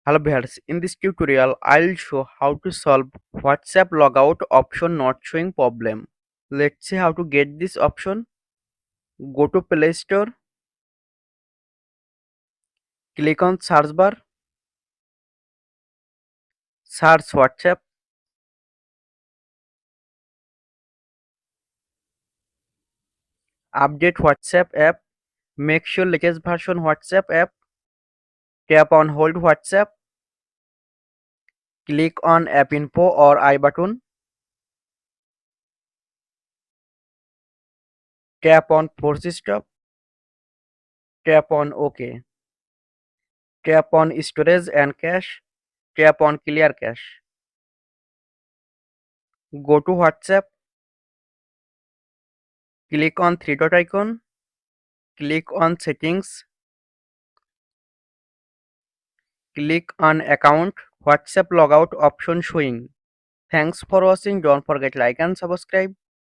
Hello viewers, in this tutorial I'll show how to solve WhatsApp logout option not showing problem. Let's see how to get this option. Go to Play Store, click on search bar, search WhatsApp, update WhatsApp app, make sure latest version WhatsApp app, tap on hold WhatsApp, click on app info or I button, tap on force stop, tap on OK, tap on storage and cache, tap on clear cache. Go to WhatsApp, click on three dot icon, click on settings, click on account, WhatsApp logout option showing. Thanks for watching. Don't forget like and subscribe.